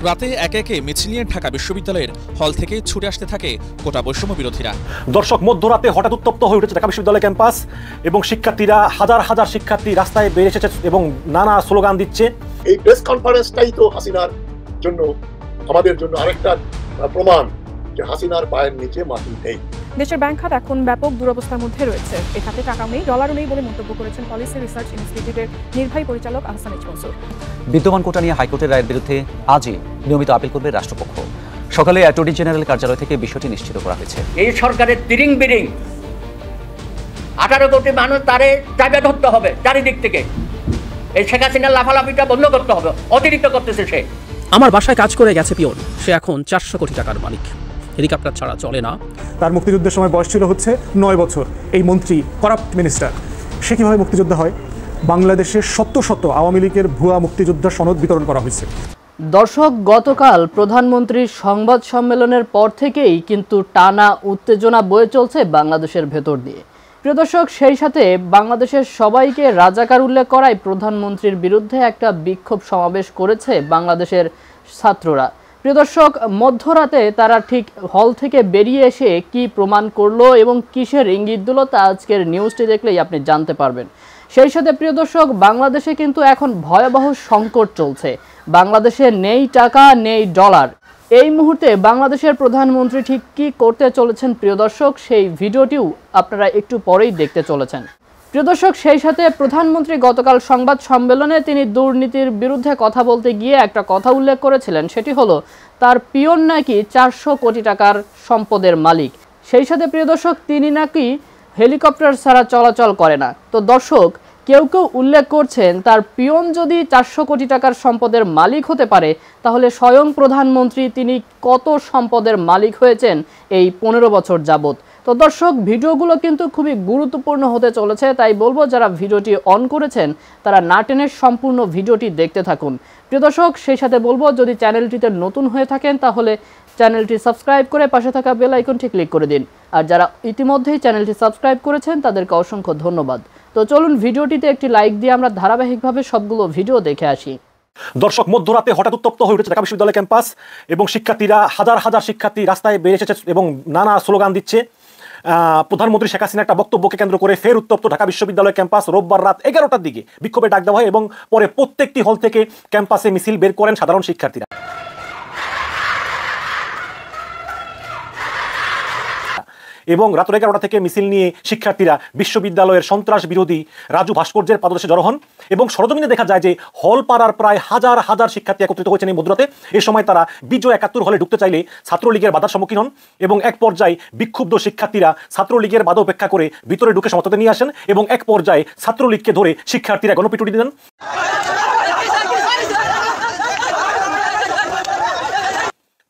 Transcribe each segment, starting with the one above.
রাতে একে একে মিছিল নিয়ে ঢাকা বিশ্ববিদ্যালয়ের হল থেকে ছুটে আসতে থাকে কোটা বৈষম্য বিরোধীরা। দর্শক, মধ্যরাতে হঠাৎ উত্তপ্ত হয়ে উঠেছে ঢাকা বিশ্ববিদ্যালয় ক্যাম্পাস এবং শিক্ষার্থীরা, হাজার হাজার শিক্ষার্থী রাস্তায় বেরিয়ে এসেছে এবং নানা স্লোগান দিচ্ছে। এই প্রেস কনফারেন্সটাই তো হাসিনার জন্য, আমাদের জন্য আরেকটা প্রমাণ যে হাসিনার পায়ের নিচে মাটি নেই। দেশের ব্যাংক খাত এখন ব্যাপক দুরবস্থার মধ্যে রয়েছে। এ খাতে টাকা নেই, ডলারও নেই বলে মন্তব্য করেছেন পলিসি রিসার্চ ইনস্টিটিউটের নির্বাহী পরিচালক আহসান এইচ মনসুর। বিদ্যমান কোটা নিয়ে হাইকোর্টের রায়ের বিরুদ্ধে আজই নিয়মিত আপিল করবে রাষ্ট্রপক্ষ। সকালে অ্যাটর্নি জেনারেল কার্যালয় থেকে বিষয়টি নিশ্চিত করা হয়েছে। এই সরকারের তিরিং বিরিং 18 কোটি মানুষ তারে চাপে ধরতে হবে চারিদিক থেকে। এই শেখ হাসিনার লাফালাফিটা বন্ধ করতে হবে, অতিরিক্ত করতেছে সে। আমার বাসায় কাজ করে গেছে পিয়ন, সে এখন 400 কোটি টাকার মালিক। হেলিকপ্টার ছাড়া চলে না। তার মুক্তিযুদ্ধের সময় বয়স ছিল হচ্ছে 9 বছর। এই মন্ত্রী, করাপ্ট মিনিস্টার, সে কীভাবে মুক্তিযোদ্ধা হয়? বাংলাদেশে শত শত আওয়ামী লীগের ভুয়া মুক্তিযোদ্ধা সনদ বিতরণ করা হয়েছে। দর্শক, গতকাল প্রধানমন্ত্রীর সংবাদ সম্মেলনের পর থেকেই কিন্তু টানা উত্তেজনা বয়ে চলছে বাংলাদেশের ভেতর দিয়ে। প্রিয় দর্শক, সেই সাথে বাংলাদেশের সবাইকে রাজাকার উল্লেখ করায় প্রধানমন্ত্রীর বিরুদ্ধে একটা বিক্ষোভ সমাবেশ করেছে বাংলাদেশের ছাত্ররা। প্রিয় দর্শক, মধ্যরাতে তারা ঠিক হল থেকে বেরিয়ে এসে কি প্রমাণ করলো এবং কিসের ইঙ্গিত দিল তা আজকের নিউজটি দেখলেই আপনি জানতে পারবেন। সেই সাথে প্রিয় দর্শক, বাংলাদেশে কিন্তু এখন ভয়াবহ সংকট চলছে। বাংলাদেশে নেই টাকা, নেই ডলার। এই মুহূর্তে বাংলাদেশের প্রধানমন্ত্রী ঠিক কী করতে চলেছেন প্রিয় দর্শক, সেই ভিডিওটিও আপনারা একটু পরেই দেখতে চলেছেন। প্রিয় দর্শক, সেই সাথে প্রধানমন্ত্রী গতকাল সংবাদ সম্মেলনে তিনি দুর্নীতির বিরুদ্ধে কথা বলতে গিয়ে একটা কথা উল্লেখ করেছিলেন, সেটি হলো তার পিয়ন নাকি 400 কোটি টাকার সম্পদের মালিক। সেই সাথে প্রিয় দর্শক, তিনি নাকি হেলিকপ্টার ছাড়া চলাচল করে না। তো দর্শক, কেউ কেউ উল্লেখ করছেন তার পিয়ন যদি 400 কোটি টাকার সম্পদের মালিক হতে পারে, তাহলে স্বয়ং প্রধানমন্ত্রী তিনি কত সম্পদের মালিক হয়েছেন এই 15 বছর যাবত। তো দর্শক, ভিডিওগুলো কিন্তু খুবই গুরুত্বপূর্ণ হতে চলেছে, তাই বলবো যারা ভিডিওটি অন করেছেন তারা না টেনে সম্পূর্ণ ভিডিওটি দেখতে থাকুন। প্রিয় দর্শক, সেই সাথে বলবো যদি চ্যানেলটিতে নতুন হয়ে থাকেন তাহলে চ্যানেলটি সাবস্ক্রাইব করে পাশে থাকা বেল আইকনটি ক্লিক করে দিন। আর যারা ইতিমধ্যেই চ্যানেলটি সাবস্ক্রাইব করেছেন তাদেরকে অসংখ্য ধন্যবাদ। তো চলুন ভিডিওটিতে একটি লাইক দিয়ে আমরা ধারাবাহিকভাবে সবগুলো ভিডিও দেখে আসি। দর্শক, মধ্যরাতে হঠাৎ উত্তপ্ত হয়ে উঠেছে ঢাকা বিশ্ববিদ্যালয় ক্যাম্পাস এবং শিক্ষার্থীরা, হাজার হাজার শিক্ষার্থী রাস্তায় বেরিয়ে এসেছে এবং নানা স্লোগান দিচ্ছে। প্রধানমন্ত্রী শেখ হাসিনার একটা বক্তব্যকে কেন্দ্র করে ফের উত্তপ্ত ঢাকা বিশ্ববিদ্যালয় ক্যাম্পাস। রোববার রাত 11টার দিকে বিক্ষোভে ডাক দেওয়া হয় এবং পরে প্রত্যেকটি হল থেকে ক্যাম্পাসে মিছিল বের করেন সাধারণ শিক্ষার্থীরা। এবং রাত 11টা থেকে মিছিল নিয়ে শিক্ষার্থীরা বিশ্ববিদ্যালয়ের সন্ত্রাস বিরোধী রাজু ভাস্কর্যের পাদদেশে জড়ো হন এবং সরজমিনে দেখা যায় যে হল পাড়ার প্রায় হাজার হাজার শিক্ষার্থী একত্রিত হয়েছেন এই মধ্যরাতে। এ সময় তারা বিজয় 71 হলে ঢুকতে চাইলে ছাত্রলীগের বাধার সম্মুখীন হন এবং এক পর্যায়ে বিক্ষুব্ধ শিক্ষার্থীরা ছাত্রলীগের বাধা উপেক্ষা করে ভিতরে ঢুকে সমর্থনে নিয়ে আসেন এবং এক পর্যায়ে ছাত্রলীগকে ধরে শিক্ষার্থীরা গণপিটুনি দেন।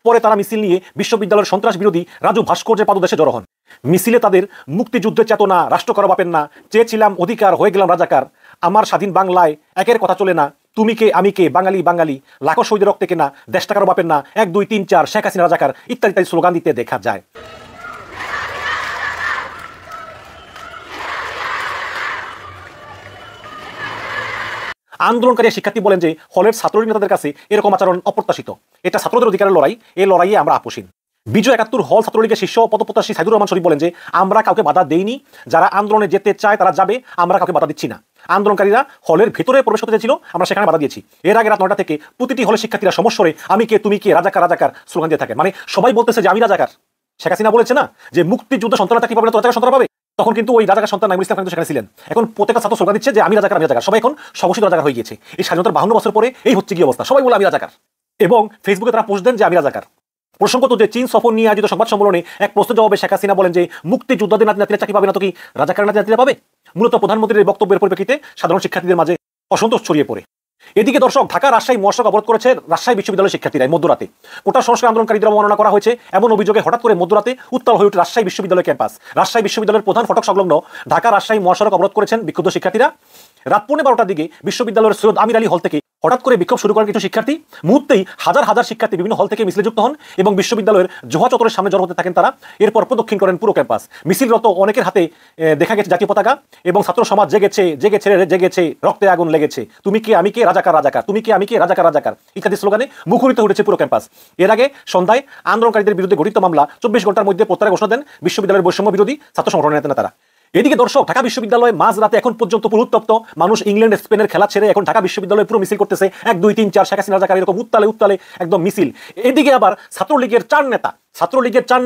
পরে তারা মিছিল নিয়ে বিশ্ববিদ্যালয়ের সন্ত্রাস বিরোধী রাজু ভাস্কর্যের পাদদেশে জড়ো হন। মিছিলে তাদের মুক্তিযুদ্ধের চেতনা, রাষ্ট্র করা বাপেন না, চেয়েছিলাম অধিকার, হয়ে গেলাম রাজাকার, আমার স্বাধীন বাংলায় একের কথা চলে না, তুমি কে আমি কে, বাঙালি বাঙালি, লাখো শহীদের রক্তে কেনা, দেশটা কারো বাপেন না, 1 2 3 4, শেখ হাসিনা রাজাকার ইত্যাদি ইত্যাদি স্লোগান দিতে দেখা যায়। আন্দোলনকারী শিক্ষার্থী বলেন যে হলের ছাত্রলীগ নেতাদের কাছে এরকম আচরণ অপ্রত্যাশিত। এটা ছাত্রদের অধিকারের লড়াই, এই লড়াইয়ে আমরা আপোষহীন। বিজয় 71 হল ছাত্রলীগের শীর্ষ পদপ্রত্যাশী সাইদুর রহমান শরীফ বলেন যে আমরা কাউকে বাধা দেইনি, যারা আন্দোলনে যেতে চায় তারা যাবে, আমরা কাউকে বাধা দিচ্ছি না। আন্দোলনকারীরা হলের ভেতরে প্রবেশ করতে চেয়েছিল, আমরা সেখানে বাধা দিয়েছি। এর আগে রাত 9টা থেকে প্রতিটি হলের শিক্ষার্থীরা সমস্বরে আমি কে তুমি কে, রাজাকার রাজাকার স্লোগান দিয়ে থাকে। মানে সবাই বলতেছে যে আমি রাজাকার। শেখ হাসিনা বলেছে না যে মুক্তিযুদ্ধ সন্তানরা কি পাবে না, তো রাজাকার সন্তান পাবে। তখন কিন্তু ওই রাজাকার সন্তান নাইমুল ইসলাম সেখানে ছিলেন। এখন প্রত্যেকটা ছাত্র স্লোগান দিচ্ছে যে আমি রাজাকার আমি রাজাকার। সবাই এখন স্বঘোষিত রাজাকার হয়ে গিয়েছে। এই স্বাধীনতার 52 বছর পরে এই হচ্ছে কি অবস্থা, সবাই বলে আমি রাজাকার। এবং ফেসবুকে তারা পোস্ট দেন যে আমি রাজাকার। প্রসঙ্গত যে চীন সফর নিয়ে আয়োজিত সংবাদ সম্মেলনে এক প্রশ্নের জবাবে শেখ হাসিনা বলেন যে মুক্তিযোদ্ধাদের নাতি-নাতিরা চাকরি পাবে না তো কি রাজাকার নাতি-নাতিরা পাবে। মূলত প্রধানমন্ত্রীর এই বক্তব্যের পরিপ্রেক্ষিতে সাধারণ শিক্ষার্থীদের মাঝে অসন্তোষ ছড়িয়ে পড়ে। এদিকে দর্শক, ঢাকা রাজশাহী মহাসড়ক অবরোধ করেছে রাজশাহী বিশ্ববিদ্যালয়ের শিক্ষার্থীরা মধ্যরাতে। কোটা সংস্কার আন্দোলনকারীদের অবমাননা করা হয়েছে এমন অভিযোগে হঠাৎ করে মধ্যরাতে উত্তাল হয়ে ওঠে রাজশাহী বিশ্ববিদ্যালয় ক্যাম্পাস। রাজশাহী বিশ্ববিদ্যালয়ের প্রধান ফটক সংলগ্ন ঢাকা রাজশাহী মহাসড়ক অবরোধ করেছেন বিক্ষুব্ধ শিক্ষার্থীরা রাত 12:15টার দিকে বিশ্ববিদ্যালয়ের সৈয়দ আমির আলী হল থেকে হঠাৎ করে বিক্ষোভ শুরু করেন কিছু শিক্ষার্থী। মুহূর্তেই হাজার হাজার শিক্ষার্থী বিভিন্ন হল থেকে মিছিলে যুক্ত হন এবং বিশ্ববিদ্যালয়ের জোহা চত্বরের সামনে জড়ো হতে থাকেন তারা। এরপর প্রদক্ষিণ করেন পুরো ক্যাম্পাস। মিছিলরত অনেকের হাতে দেখা গেছে জাতীয় পতাকা এবং ছাত্র সমাজ জেগেছে জেগেছে জেগেছে, রক্তে আগুন লেগেছে, তুমি কে আমি কে রাজাকার রাজাকার, তুমি কে আমি কে রাজাকার রাজাকার ইত্যাদি স্লোগানে মুখরিত উঠেছে পুরো ক্যাম্পাস। এর আগে সন্ধ্যায় আন্দোলনকারীদের বিরুদ্ধে গঠিত মামলা 24 ঘন্টার মধ্যে প্রত্যাহারের ঘোষণা দেন বিশ্ববিদ্যালয়ের বৈষম্য বিরোধী ছাত্র সংগঠনের নেতারা। এদিকে দর্শক, ঢাকা বিশ্ববিদ্যালয়ে মাঝ রাতে এখন পর্যন্ত পুরো উত্তপ্ত। মানুষ ইংল্যান্ড স্পেনের খেলা ছেড়ে এখন ঢাকা বিশ্ববিদ্যালয়ে পুরো মিছিল করতেছে, 1 2 3 4 শেখ হাসিনা রাজাকার এরকম উত্তালে উত্তালে একদম মিছিল। এদিকে আবার ছাত্রলীগের 4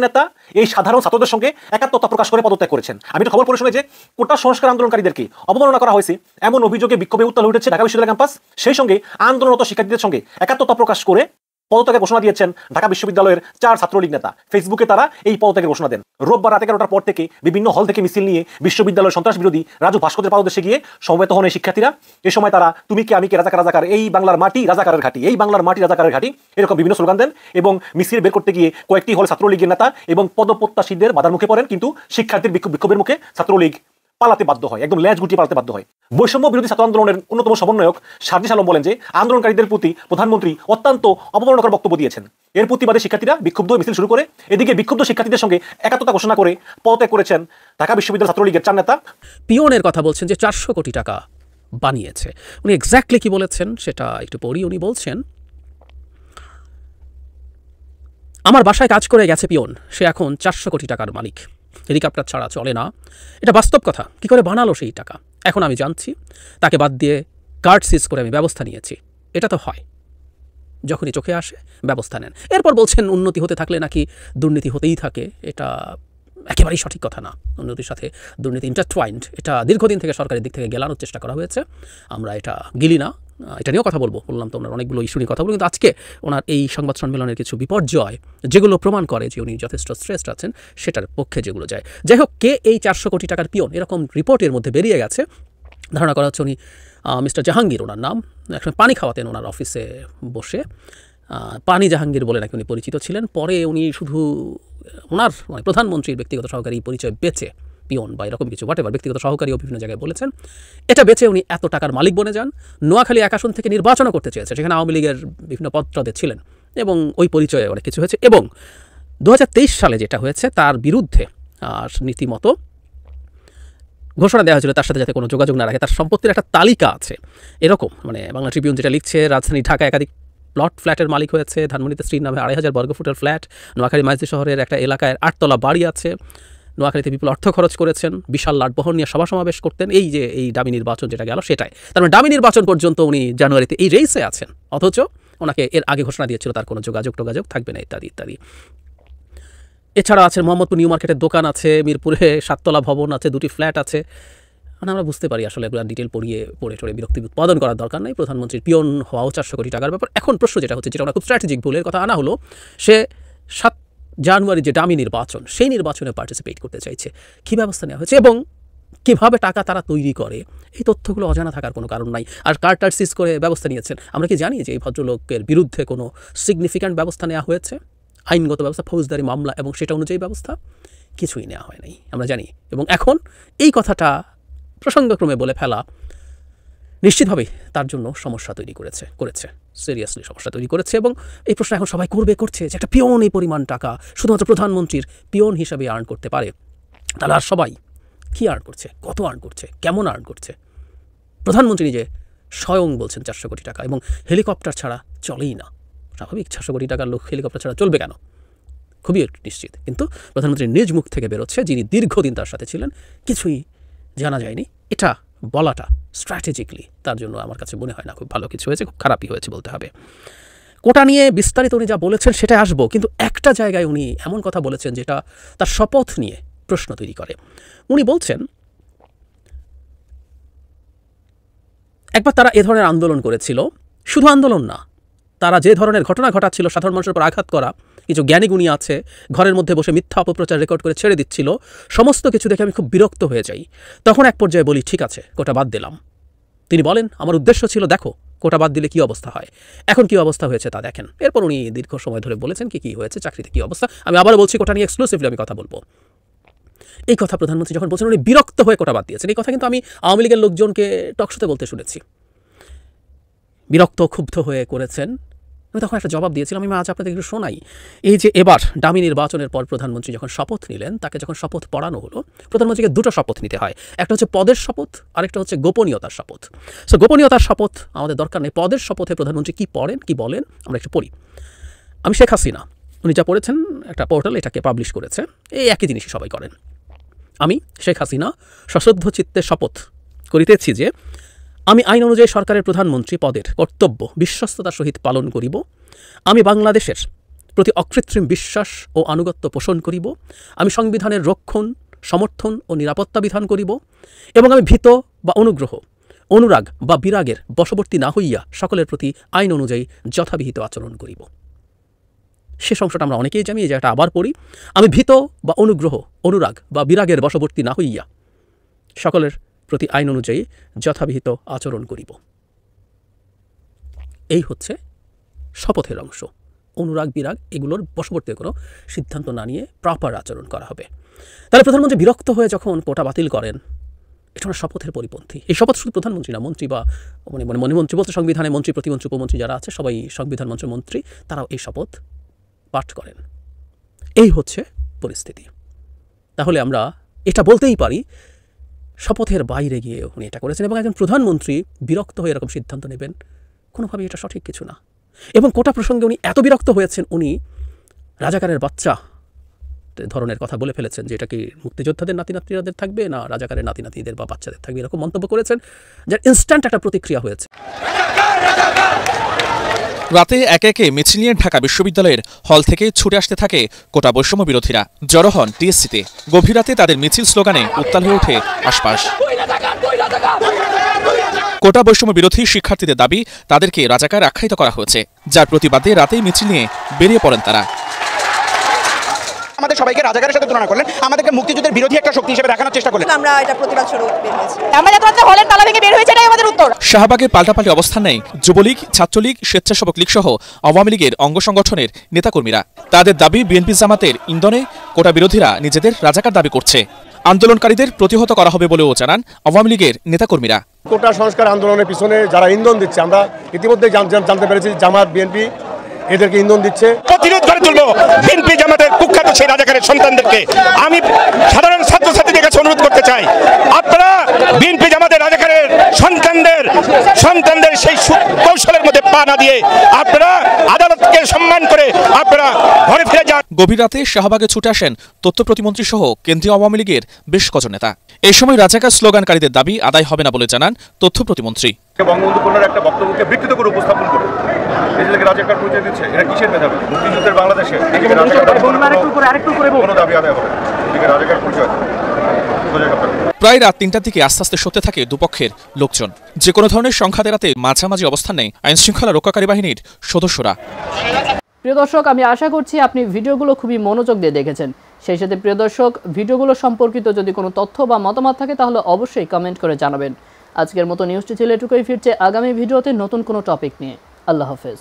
নেতা এই সাধারণ ছাত্রদের সঙ্গে একাত্মতা প্রকাশ করে পদত্যাগ করেছেন। আমি তো খবর পড়ে শুনে যে কোটা সংস্কার আন্দোলনকারীদেরকে অবমাননা করা হয়েছে এমন অভিযোগে বিক্ষোভে উত্তাল উঠেছে ঢাকা বিশ্ববিদ্যালয় ক্যাম্পাস। সেই সঙ্গে আন্দোলনরত শিক্ষার্থীদের সঙ্গে একাত্মতা প্রকাশ করে পদত্যাগের ঘোষণা দিয়েছেন ঢাকা বিশ্ববিদ্যালয়ের 4 ছাত্রলীগ নেতা। ফেসবুকে তারা এই পদত্যাগের ঘোষণা দেন। রোববার রাত 11টার পর থেকে বিভিন্ন হল থেকে মিছিল নিয়ে বিশ্ববিদ্যালয়ের সন্ত্রাস বিরোধী রাজু ভাস্করের পাদদেশে গিয়ে সমবেত হন এই শিক্ষার্থীরা। এ সময় তারা তুমি কে আমি কে রাজাকার রাজাকার, এই বাংলার মাটি রাজাকারের ঘাঁটি, এই বাংলার মাটি রাজাকারের ঘাঁটি এরকম বিভিন্ন স্লোগান দেন এবং মিছিল বের করতে গিয়ে কয়েকটি হল ছাত্রলীগের নেতা এবং পদপ্রত্যাশীদের বাধার মুখে পড়েন। কিন্তু শিক্ষার্থীর বিক্ষোভের মুখে ছাত্রলীগ পালাতে বাধ্য হয়, একদম ল্যাজ গুটিয়ে পালাতে বাধ্য হয়। বৈষম্য বিরোধী ছাত্র আন্দোলনের অন্যতম সমন্বয়ক সার্জিস আলম বলেন যে আন্দোলনকারীদের প্রতি প্রধানমন্ত্রী অত্যন্ত অবমাননাকর বক্তব্য দিয়েছেন। এর প্রতিবাদে শিক্ষার্থীরা বিক্ষুব্ধ মিছিল শুরু করে। এদিকে বিক্ষুব্ধ শিক্ষার্থীদের সঙ্গে একাত্মতা ঘোষণা করে পদত্যাগ করেছেন ঢাকা বিশ্ববিদ্যালয় ছাত্রলীগের 4 নেতা। পিয়নের কথা বলছেন যে 400 কোটি টাকা বানিয়েছে। উনি এক্স্যাক্টলি কি বলেছেন সেটা একটু পড়ি। উনি বলছেন, আমার বাসায় কাজ করে গেছে পিয়ন, সে এখন 400 কোটি টাকার মালিক, হেলিকপ্টার ছাড়া চলে না। এটা বাস্তব কথা। কি করে বানালো সেই টাকা এখন আমি জানছি। তাকে বাদ দিয়ে কার্ড সিজ করে আমি ব্যবস্থা নিয়েছি। এটা তো হয়, যখনই চোখে আসে ব্যবস্থা নেন। এরপর বলছেন উন্নতি হতে থাকলে নাকি দুর্নীতি হতেই থাকে। এটা একেবারেই সঠিক কথা না। উন্নতির সাথে দুর্নীতি ইন্টারটুয়াইন্ড। এটা দীর্ঘদিন থেকে সরকারের দিক থেকে গেলানোর চেষ্টা করা হয়েছে। আমরা এটা গিলি না, এটা নিয়েও কথা বলবো। বললাম তো ওনার অনেকগুলো ইস্যু নিয়ে কথা বলবো, কিন্তু আজকে ওনার এই সংবাদ সম্মেলনের কিছু বিপর্যয় যেগুলো প্রমাণ করে যে উনি যথেষ্ট স্ট্রেসড আছেন সেটার পক্ষে যেগুলো যায়। যাই হোক, কে এই 400 কোটি টাকার পিয়ন এরকম রিপোর্টের মধ্যে বেরিয়ে গেছে। ধারণা করা হচ্ছে উনি মিস্টার জাহাঙ্গীর ওনার নাম। একসময় পানি খাওয়াতেন ওনার অফিসে বসে, পানি জাহাঙ্গীর বলে নাকি উনি পরিচিত ছিলেন। পরে উনি শুধু ওনার মানে প্রধানমন্ত্রীর ব্যক্তিগত সহকারী পরিচয় বেচে পিয়ন বা এরকম কিছু হোয়াটেভার ব্যক্তিগত সহকারীও বিভিন্ন জায়গায় বলেছেন, এটা বেচে উনি এত টাকার মালিক বনে যান। নোয়াখালী এক আসন থেকে নির্বাচনও করতে চেয়েছে, সেখানে আওয়ামী লীগের বিভিন্ন পদে ছিলেন এবং ওই পরিচয়ে অনেক কিছু হয়েছে। এবং 2023 সালে যেটা হয়েছে তার বিরুদ্ধে নীতিমতো ঘোষণা দেওয়া হয়েছিল তার সাথে যাতে কোনো যোগাযোগ না রাখে। তার সম্পত্তির একটা তালিকা আছে এরকম, মানে বাংলা ট্রিবিউন যেটা লিখছে, রাজধানী ঢাকা একাধিক প্লট ফ্ল্যাটের মালিক হয়েছে। ধানমন্ডিতে স্ত্রীর নামে 2500 বর্গফুটের ফ্ল্যাট। নোয়াখালী মাইজদি শহরের একটা এলাকায় 8 তলা বাড়ি আছে। নোয়াখালীতে বিপুল অর্থ খরচ করেছেন, বিশাল লাটবহর নিয়ে সভা সমাবেশ করতেন। এই যে এই ডামি নির্বাচন যেটা গেল সেটাই, তার মানে ডামি নির্বাচন পর্যন্ত উনি জানুয়ারিতে এই রেসে আছেন, অথচ ওনাকে এর আগে ঘোষণা দিয়েছিল তার কোনো যোগাযোগ থাকবে না ইত্যাদি ইত্যাদি। এছাড়া আছে মোহাম্মদপুর নিউ মার্কেটের দোকান আছে, মিরপুরে 7 তলা ভবন আছে, 2টি ফ্ল্যাট আছে। মানে আমরা বুঝতে পারি আসলে এগুলো ডিটেল পড়ে বিরক্তি উৎপাদন করার দরকার নেই। প্রধানমন্ত্রীর পিয়ন হওয়াও 400 কোটি টাকার ব্যাপার। এখন প্রশ্ন যেটা হচ্ছে, যেটা আমরা খুব স্ট্র্যাটেজিক ভুলের কথা আনা হলো, সে 7 জানুয়ারি যে ডামি নির্বাচন সেই নির্বাচনে পার্টিসিপেট করতে চাইছে। কী ব্যবস্থা নেওয়া হয়েছে এবং কীভাবে টাকা তারা তৈরি করে, এই তথ্যগুলো অজানা থাকার কোনো কারণ নাই। আর কার্টার সিজ করে ব্যবস্থা নিয়েছেন। আমরা কি জানি যে এই ভদ্রলোকের বিরুদ্ধে কোনো সিগনিফিক্যান্ট ব্যবস্থা নেওয়া হয়েছে, আইনগত ব্যবস্থা, ফৌজদারি মামলা এবং সেটা অনুযায়ী ব্যবস্থা কিছুই নেওয়া হয় নাই আমরা জানি। এবং এখন এই কথাটা প্রসঙ্গক্রমে বলে ফেলা নিশ্চিতভাবেই তার জন্য সমস্যা তৈরি করেছে সিরিয়াসলি সমস্যা তৈরি করেছে। এবং এই প্রশ্ন এখন সবাই করছে যে একটা পিয়ন এই পরিমাণ টাকা শুধুমাত্র প্রধানমন্ত্রীর পিয়ন হিসাবে আর্ন করতে পারে, তাহলে আর সবাই কী আর্ন করছে, কত আর্ন করছে, কেমন আর্ন করছে? প্রধানমন্ত্রী নিজে স্বয়ং বলছেন 400 কোটি টাকা, এবং হেলিকপ্টার ছাড়া চলেই না। স্বাভাবিক, 400 কোটি টাকার লোক হেলিকপ্টার ছাড়া চলবে কেন? খুবই নিশ্চিত। কিন্তু প্রধানমন্ত্রী নিজ মুখ থেকে বেরোচ্ছে, যিনি দীর্ঘদিন তার সাথে ছিলেন, কিছুই জানা যায়নি। এটা বলাটা স্ট্র্যাটেজিক্যালি তার জন্য আমার কাছে মনে হয় না খুব ভালো কিছু হয়েছে, খুব খারাপই হয়েছে বলতে হবে। কোটা নিয়ে বিস্তারিত উনি যা বলেছেন সেটাই আসবো, কিন্তু একটা জায়গায় উনি এমন কথা বলেছেন যেটা তার শপথ নিয়ে প্রশ্ন তৈরি করে। উনি বলছেন, একবার তারা এ ধরনের আন্দোলন করেছিল, শুধু আন্দোলন না, তারা যে ধরনের ঘটনা ঘটাচ্ছিল, সাধারণ মানুষের উপর আঘাত করা, কিছু জ্ঞানীগুণী আছে ঘরের মধ্যে বসে মিথ্যা অপপ্রচার রেকর্ড করে ছেড়ে দিচ্ছিল, সমস্ত কিছু দেখে আমি খুব বিরক্ত হয়ে যাই। তখন এক পর্যায়ে বলি, ঠিক আছে, কোটা বাদ দিলাম। তিনি বলেন, আমার উদ্দেশ্য ছিল, দেখো কোটা বাদ দিলে কী অবস্থা হয়, এখন কী অবস্থা হয়েছে তা দেখেন। এরপর উনি দীর্ঘ সময় ধরে বলেছেন কী হয়েছে, চাকরিতে কী অবস্থা। আমি আবার বলছি, কোটা নিয়ে এক্সক্লুসিভলি আমি কথা বলবো। এই কথা প্রধানমন্ত্রী যখন বলছেন উনি বিরক্ত হয়ে কোটা বাদ দিয়েছেন। এই কথা কিন্তু আমি আওয়ামী লীগের লোকজনকে টকশোতে বলতে শুনেছি, বিরক্ত ক্ষুব্ধ হয়ে করেছেন। আমি তখন একটা জবাব দিয়েছিলাম, আমি আজ আপনাদের একটু শোনাই। এই যে এবার ডামি নির্বাচনের পর প্রধানমন্ত্রী যখন শপথ নিলেন, তাকে যখন শপথ পড়ানো হলো, প্রধানমন্ত্রীকে দুটো শপথ নিতে হয়, একটা হচ্ছে পদের শপথ, আরেকটা হচ্ছে গোপনীয়তার শপথ। সো গোপনীয়তার শপথ আমাদের দরকার নেই, পদের শপথে প্রধানমন্ত্রী কি পড়েন কি বলেন আমরা একটু পড়ি। আমি শেখ হাসিনা, উনি যা পড়েছেন একটা পোর্টাল এটাকে পাবলিশ করেছে, এই একই জিনিসই সবাই করেন। আমি শেখ হাসিনা সশ্রদ্ধ চিত্তে শপথ করিতেছি যে আমি আইন অনুযায়ী সরকারের প্রধানমন্ত্রী পদের কর্তব্য বিশ্বস্ততার সহিত পালন করিব। আমি বাংলাদেশের প্রতি অকৃত্রিম বিশ্বাস ও আনুগত্য পোষণ করিব। আমি সংবিধানের রক্ষণ, সমর্থন ও নিরাপত্তা বিধান করিব এবং আমি ভীত বা অনুগ্রহ, অনুরাগ বা বিরাগের বশবর্তী না হইয়া সকলের প্রতি আইন অনুযায়ী যথাবিহিত আচরণ করিব। শেষ অংশটা আমরা অনেকেই জানি, এই জায়গাটা আবার পড়ি। আমি ভীত বা অনুগ্রহ, অনুরাগ বা বিরাগের বশবর্তী না হইয়া সকলের প্রতি আইন অনুযায়ী যথাবিহিত আচরণ করিব। এই হচ্ছে শপথের অংশ। অনুরাগ বিরাগ এগুলোর বশবর্তী কোনো সিদ্ধান্ত না নিয়ে প্রপার আচরণ করা হবে। তাহলে প্রধানমন্ত্রী বিরক্ত হয়ে যখন কোটা বাতিল করেন, এটা আমার শপথের পরিপন্থী। এই শপথ শুধু প্রধানমন্ত্রী না, মন্ত্রী বা মন্ত্রী বলতে সংবিধানে মন্ত্রী, প্রতিমন্ত্রী, উপমন্ত্রী যারা আছে সবাই সংবিধান মঞ্চের মন্ত্রী, তারাও এই শপথ পাঠ করেন। এই হচ্ছে পরিস্থিতি। তাহলে আমরা এটা বলতেই পারি শপথের বাইরে গিয়ে উনি এটা করেছেন, এবং একজন প্রধানমন্ত্রী বিরক্ত হয়ে এরকম সিদ্ধান্ত নেবেন কোনোভাবেই এটা সঠিক কিছু না। এবং কোটা প্রসঙ্গে উনি এত বিরক্ত হয়েছেন, উনি রাজাকারের বাচ্চা ধরনের কথা বলে ফেলেছেন যে এটা কি মুক্তিযোদ্ধাদের নাতি নাতনিদের থাকবে না রাজাকারের নাতি নাতিদের বা বাচ্চাদের থাকবে, এরকম মন্তব্য করেছেন, যার ইনস্ট্যান্ট একটা প্রতিক্রিয়া হয়েছে। রাতে একে একে মিছিল নিয়ে ঢাকা বিশ্ববিদ্যালয়ের হল থেকে ছুটে আসতে থাকে কোটা বৈষম্য বিরোধীরা। জড়ো হন টিএসসিতে। গভীর রাতে তাদের মিছিল স্লোগানে উত্তাল হয়ে ওঠে আশপাশ। কোটা বৈষম্য বিরোধী শিক্ষার্থীদের দাবি তাদেরকে রাজাকার আখ্যায়িত করা হয়েছে, যার প্রতিবাদে রাতেই মিছিল নিয়ে বেরিয়ে পড়েন তারা। আমাদের সবাইকে রাজাকারের সাথে তুলনা করলেন, আমাদেরকে মুক্তিযুদ্ধের বিরোধী একটা শক্তি হিসেবে দেখানোর চেষ্টা করলেন। আমরা এটা প্রতিবাদ স্বরূপ বের হয়েছি। আমরা যত হলের তালা ভেঙে বের হয়েছে, এটাই আমাদের উত্তর। শাহবাগে পাল্টাপাল্টি অবস্থান নেয় যুবলীগ, ছাত্রলীগ, স্বেচ্ছাসেবক লীগ সহ আওয়ামী লীগের অঙ্গ সংগঠনের নেতাকর্মীরা। তাদের দাবি বিএনপি জামাতের ইন্ধনে কোটা বিরোধীরা নিজেদের রাজাকার দাবি করছে। আন্দোলনকারীদের প্রতিহত করা হবে বলেও জানান আওয়ামী লীগের নেতাকর্মীরা। কোটা সংস্কার আন্দোলনের পিছনে যারা ইন্ধন দিচ্ছে, আমরা ইতিমধ্যে জানতে পেরেছি জামাত, বিএনপি এদেরকে ইন্ধন দিচ্ছে। প্রতিরোধ করে তুলবো বিএনপি জামাতের কুখ্যাত সেই রাজাকারের সন্তানদেরকে। আমি সাধারণ ছাত্রছাত্রীদের কাছে অনুরোধ করতে চাই, আপনারা বিএনপি জামাতের রাজাকারের সন্তানদের সেই কৌশলের মধ্যে পা না দিয়ে আপনারা আদালতকে সম্মান করে আপনারা ঘরে ফিরে যান। গভীর রাতে শাহবাগে ছুটে আসেন তথ্য প্রতিমন্ত্রী সহ কেন্দ্রীয় আওয়ামী লীগের বেশ কজন নেতা। এই সময় রাজাকার স্লোগানকারীদের দাবি আদায় হবে না বলে জানান তথ্য প্রতিমন্ত্রী। বঙ্গবন্ধু কন্যার একটা বক্তব্যকে বিকৃত করে উপস্থাপন করে নিজেদেরকে রাজাকার পরিচয় দিচ্ছে। এটা কিসের মেধাবী? মুক্তিযুদ্ধের বাংলাদেশে কোনো দাবি আদায় হবে রাজাকার পরিচয়। প্রায় রাত ৩টার দিকে আস্তে আস্তে সরতে থাকে দুপক্ষের লোকজন। যে কোনো ধরনের সংঘাত এড়াতে মাঝামাঝি অবস্থান নেয় আইন শৃঙ্খলা রক্ষাকারী বাহিনীর সদস্যরা। প্রিয় দর্শক, আমি আশা করছি আপনি ভিডিওগুলো খুবই মনোযোগ দিয়ে দেখেছেন। সেই সাথে প্রিয় দর্শক, ভিডিওগুলো সম্পর্কিত যদি কোনো তথ্য বা মতামত থাকে তাহলে অবশ্যই কমেন্ট করে জানাবেন। আজকের মতো নিউজটি ছিল এটুকুই, ফিরছে আগামী ভিডিওতে নতুন কোনো টপিক নিয়ে। আল্লাহ হাফেজ।